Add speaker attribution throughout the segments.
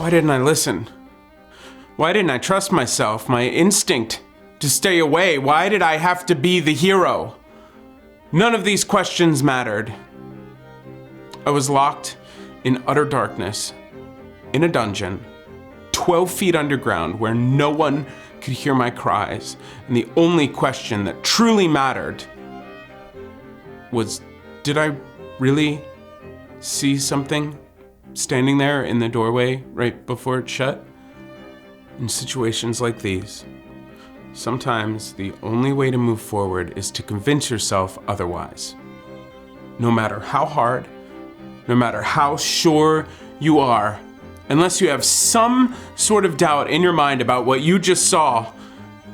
Speaker 1: Why didn't I listen? Why didn't I trust myself, my instinct to stay away? Why did I have to be the hero? None of these questions mattered. I was locked in utter darkness, in a dungeon, 12 feet underground where no one could hear my cries, and the only question that truly mattered was, did I really see something standing there in the doorway right before it shut? In situations like these, sometimes the only way to move forward is to convince yourself otherwise. No matter how hard, no matter how sure you are, unless you have some sort of doubt in your mind about what you just saw,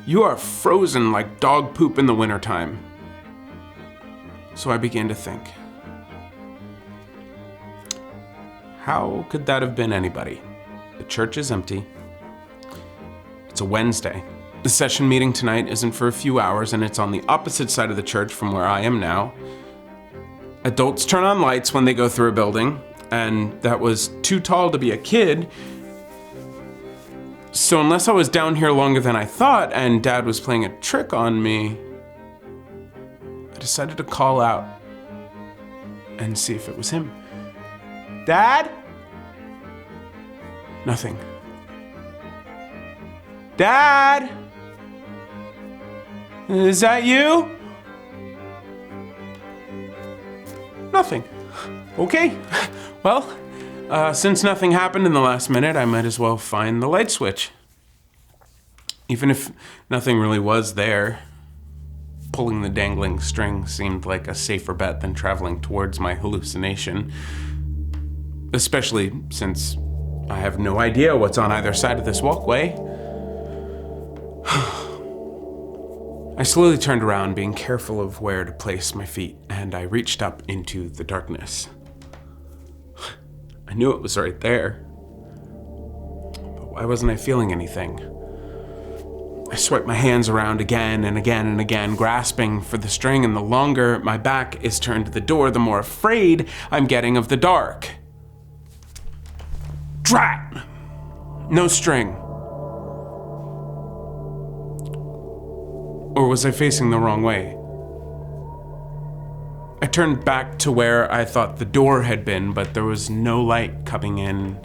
Speaker 1: you are frozen like dog poop in the wintertime. So I began to think, how could that have been anybody? The church is empty. It's a Wednesday. The session meeting tonight isn't for a few hours, and it's on the opposite side of the church from where I am now. Adults turn on lights when they go through a building, and that was too tall to be a kid. So unless I was down here longer than I thought and Dad was playing a trick on me, I decided to call out and see if it was him. Dad? Nothing. Dad? Is that you? Nothing. Okay. Well, since nothing happened in the last minute, I might as well find the light switch. Even if nothing really was there, pulling the dangling string seemed like a safer bet than traveling towards my hallucination. Especially since I have no idea what's on either side of this walkway. I slowly turned around, being careful of where to place my feet, and I reached up into the darkness. I knew it was right there, but why wasn't I feeling anything? I swiped my hands around again and again and again, grasping for the string, and the longer my back is turned to the door, the more afraid I'm getting of the dark. Drat! No string. Or was I facing the wrong way? I turned back to where I thought the door had been, but there was no light coming in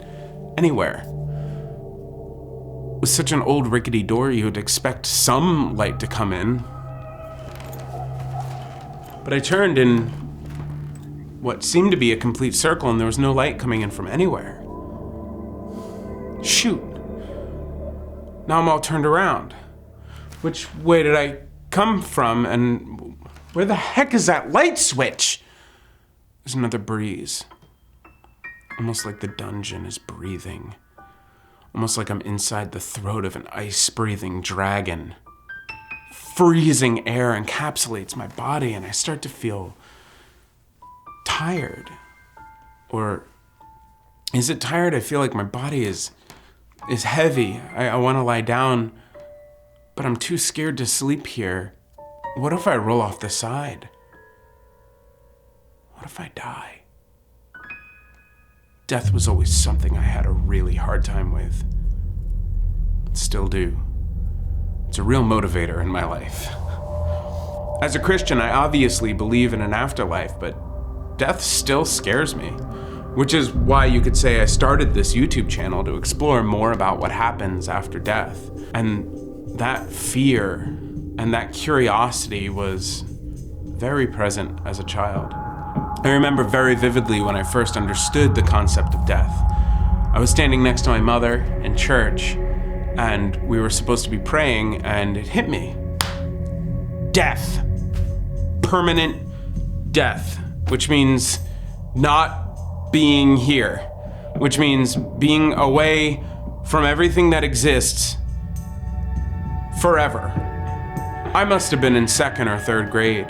Speaker 1: anywhere. With such an old rickety door, you would expect some light to come in. But I turned in what seemed to be a complete circle, and there was no light coming in from anywhere. Shoot. Now I'm all turned around. Which way did I come from, and where the heck is that light switch? There's another breeze. Almost like the dungeon is breathing. Almost like I'm inside the throat of an ice-breathing dragon. Freezing air encapsulates my body, and I start to feel tired. Or is it tired? I feel like my body is heavy. I want to lie down, but I'm too scared to sleep here. What if I roll off the side? What if I die? Death was always something I had a really hard time with. Still do. It's a real motivator in my life. As a Christian, I obviously believe in an afterlife, but death still scares me. Which is why you could say I started this YouTube channel to explore more about what happens after death. And that fear and that curiosity was very present as a child. I remember very vividly when I first understood the concept of death. I was standing next to my mother in church, and we were supposed to be praying, and it hit me. Death. Permanent death, which means not being here, which means being away from everything that exists forever. I must have been in 2nd or 3rd grade,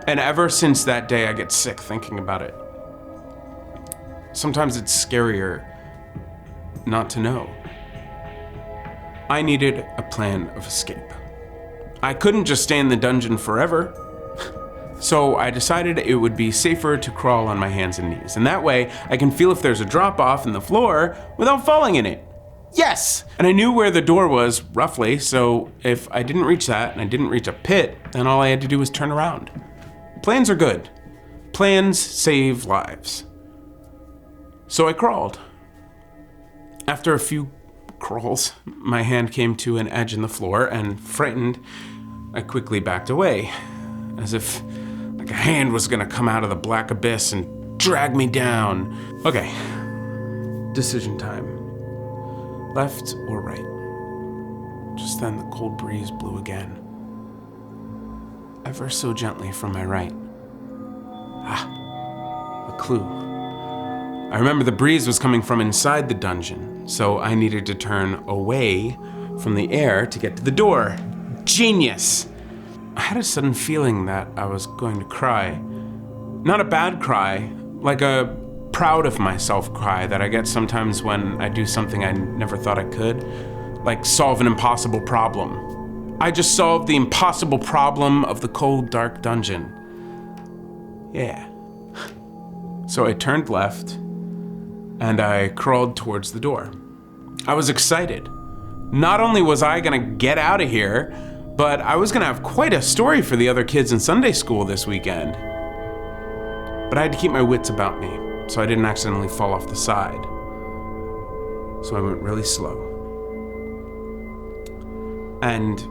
Speaker 1: and ever since that day I get sick thinking about it. Sometimes it's scarier not to know. I needed a plan of escape. I couldn't just stay in the dungeon forever, so I decided it would be safer to crawl on my hands and knees, and that way I can feel if there's a drop-off in the floor without falling in it. Yes! And I knew where the door was, roughly, so if I didn't reach that and I didn't reach a pit, then all I had to do was turn around. Plans are good. Plans save lives. So I crawled. After a few crawls, my hand came to an edge in the floor, and frightened, I quickly backed away, as if like a hand was gonna come out of the black abyss and drag me down. Okay, decision time. Left or right? Just then the cold breeze blew again, ever so gently from my right. A clue. I remember the breeze was coming from inside the dungeon, so I needed to turn away from the air to get to the door. Genius! I had a sudden feeling that I was going to cry. Not a bad cry, like a proud of myself cry that I get sometimes when I do something I never thought I could, like solve an impossible problem. I just solved the impossible problem of the cold, dark dungeon. Yeah. So I turned left, and I crawled towards the door. I was excited. Not only was I gonna get out of here, but I was gonna have quite a story for the other kids in Sunday school this weekend. But I had to keep my wits about me, so I didn't accidentally fall off the side. So I went really slow. And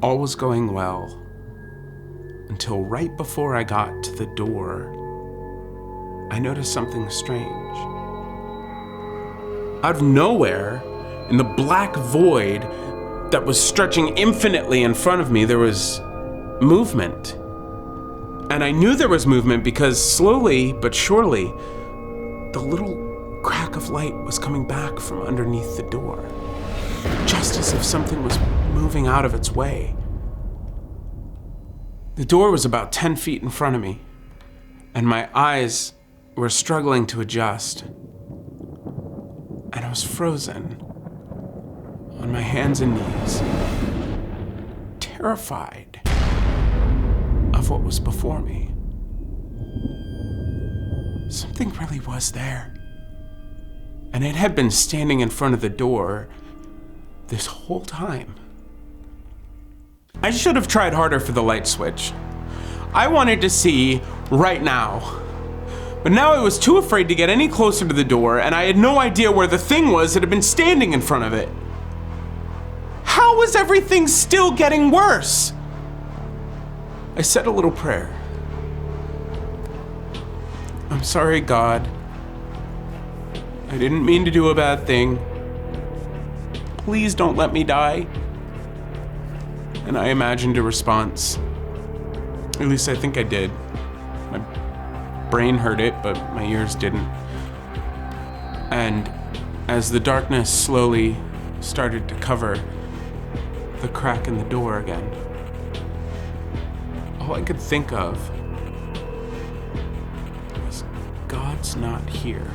Speaker 1: all was going well until right before I got to the door, I noticed something strange. Out of nowhere, in the black void that was stretching infinitely in front of me, there was movement. And I knew there was movement because slowly but surely, the little crack of light was coming back from underneath the door, just as if something was moving out of its way. The door was about 10 feet in front of me, and my eyes were struggling to adjust. And I was frozen on my hands and knees, terrified of what was before me. Something really was there, and it had been standing in front of the door this whole time. I should have tried harder for the light switch. I wanted to see right now. But now I was too afraid to get any closer to the door, and I had no idea where the thing was that had been standing in front of it. How was everything still getting worse? I said a little prayer. I'm sorry, God. I didn't mean to do a bad thing. Please don't let me die. And I imagined a response. At least I think I did. My brain heard it, but my ears didn't. And as the darkness slowly started to cover the crack in the door again, all I could think of was, God's not here.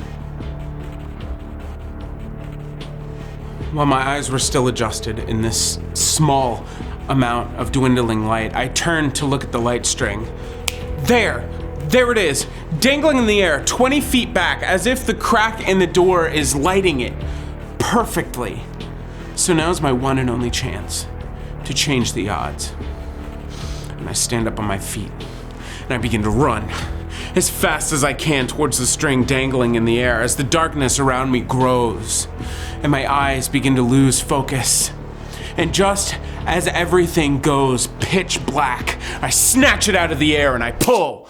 Speaker 1: While my eyes were still adjusted in this small amount of dwindling light, I turned to look at the light string. There it is, dangling in the air, 20 feet back, as if the crack in the door is lighting it perfectly. So now's my one and only chance to change the odds. And I stand up on my feet, and I begin to run as fast as I can towards the string dangling in the air as the darkness around me grows, and my eyes begin to lose focus. And just as everything goes pitch black, I snatch it out of the air and I pull.